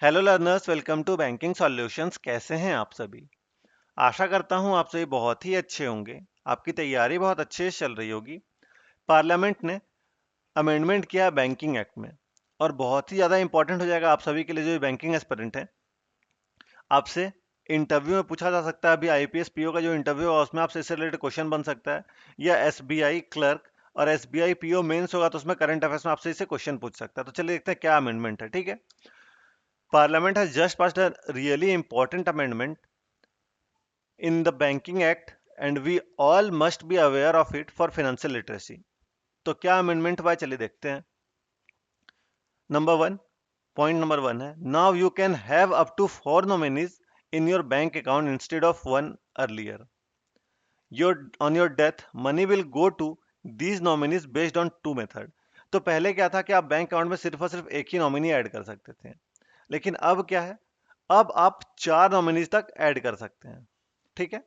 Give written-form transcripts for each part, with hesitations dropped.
Hello learners, welcome to banking solutions. कैसे हैं आप सभी? आशा करता हूं आप सभी बहुत ही अच्छे होंगे। आपकी तैयारी बहुत अच्छे से चल रही होगी। पार्लियामेंट ने अमेंडमेंट किया बैंकिंग एक्ट में, और बहुत ही ज़्यादा इंपॉर्टेंट हो जाएगा आप सभी के लिए जो बैंकिंग एस्पिरेंट हैं। आपसे इंटरव्यू में पूछा जा सकता है, अभी आईपीएस पीओ का जो इंटरव्यू होगा उसमें आपसे इससे रिलेटेड क्वेश्चन बन सकता है, या एसबीआई क्लर्क और एसबीआई पीओ मेंस होगा तो उसमें करंट अफेयर्स में आपसे इससे क्वेश्चन पूछ सकता है। तो चलिए देखते हैं क्या अमेंडमेंट है। ठीक है, Parliament has just passed a really important amendment in the Banking Act, and we all must be aware of it for financial literacy. तो क्या अमेंडमेंट हुआ है, चलिए देखते हैं। Number one, point number one है, now you can have up to 4 nominees in your bank account instead of one earlier. On your death, money will go to these nominees based on two method. तो पहले क्या था कि आप bank account में सिर्फ और सिर्फ एक ही नॉमिनी ऐड कर सकते थे, लेकिन अब क्या है, अब आप 4 नॉमिनीज तक ऐड कर सकते हैं। ठीक है,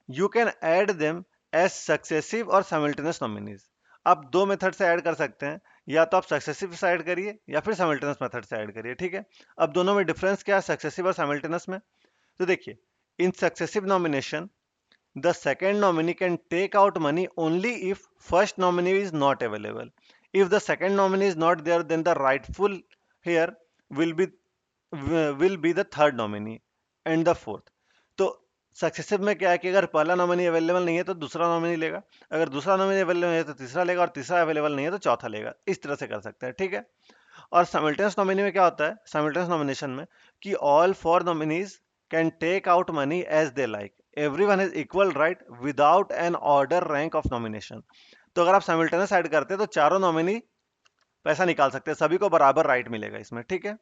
you can add them as successive और साइमल्टेनियस नॉमिनीज। आप दो मेथड से ऐड कर सकते हैं, या तो आप सक्सेसिव से ऐड करिए या फिर साइमल्टेनियस मेथड से ऐड करिए। ठीक है, अब दोनों में डिफरेंस क्या है सक्सेसिव और साइमल्टेनियस में? तो देखिए, in successive nomination the second nominee can take out money only if first nominee is not available. If the second nominee is not there, then the rightful here will be will be the third nominee and the fourth. तो successive में क्या है कि अगर पहला nominee available नहीं है तो दूसरा नॉमिनी लेगा, अगर दूसरा नॉमिनी अवेलेबल नहीं है तो तीसरा लेगा, और तीसरा अवेलेबल नहीं है तो चौथा लेगा। इस तरह से कर सकते हैं। ठीक है, और साइमल्टेनियस नॉमिनी में क्या होता है, साइमल्टेनियस नॉमिनेशन में, कि all four nominees can take out money as they like, everyone has equal right without an order rank of nomination. तो अगर आप साइमल्टेनियस ऐड करते हैं तो चारों नॉमिनी पैसा निकाल सकते हैं, सभी को बराबर राइट मिलेगा इसमें। ठीक है,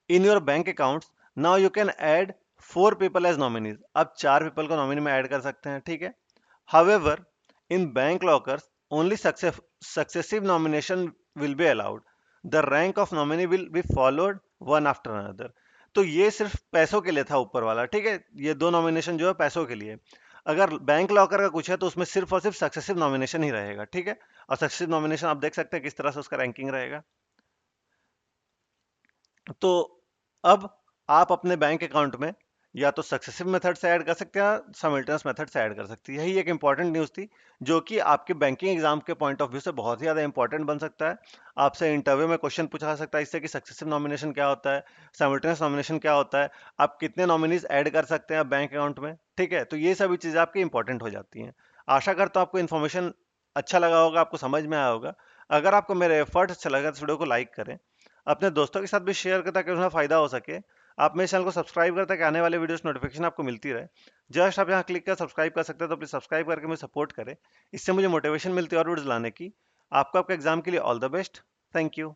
in your bank accounts now you can add 4 people as nominees. अब 4 people को नॉमिनी में ऐड कर सकते हैं। ठीक है, However, in bank lockers, only successive nomination will be allowed. The rank of nominee will be followed one after another. तो ये सिर्फ पैसों के लिए था ऊपर वाला। ठीक है, ये दो नॉमिनेशन जो है पैसों के लिए। अगर बैंक लॉकर का कुछ है तो उसमें सिर्फ और सिर्फ सक्सेसिव नॉमिनेशन ही रहेगा। ठीक है, और सक्सेसिव नॉमिनेशन आप देख सकते हैं किस तरह से उसका रैंकिंग रहेगा। तो अब आप अपने बैंक अकाउंट में या तो सक्सेसिव मेथड से ऐड कर सकते हैं, साइमल्टेनियस मेथड से ऐड कर सकते हैं। यही एक इंपॉर्टेंट न्यूज़ थी जो कि आपके बैंकिंग एग्जाम के पॉइंट ऑफ व्यू से बहुत ही ज़्यादा इंपॉर्टेंट बन सकता है। आपसे इंटरव्यू में क्वेश्चन पूछा जा सकता है इससे कि सक्सेसिव नॉमिनेशन क्या होता है, साइमल्टेनियस नॉमिनेशन क्या होता है, आप कितने नॉमिनीज ऐड कर सकते हैं बैंक अकाउंट में। ठीक है, तो ये सभी चीज़ें आपकी इंपॉर्टेंट हो जाती हैं। आशा करता हूँ आपको इन्फॉर्मेशन अच्छा लगा होगा, आपको समझ में आया होगा। अगर आपको मेरे एफर्ट अच्छा लगा तो वीडियो को लाइक करें, अपने दोस्तों के साथ भी शेयर करें ताकि उन्हें फायदा हो सके। आप मेरे चैनल को सब्सक्राइब करें ताकि आने वाले वीडियोस नोटिफिकेशन आपको मिलती रहे। जस्ट आप यहाँ क्लिक कर सब्सक्राइब कर सकते हैं, तो प्लीज सब्सक्राइब करके मुझे सपोर्ट करें। इससे मुझे मोटिवेशन मिलती है और वीडियोस लाने की। आपको आपके एग्जाम के लिए all the best. Thank you.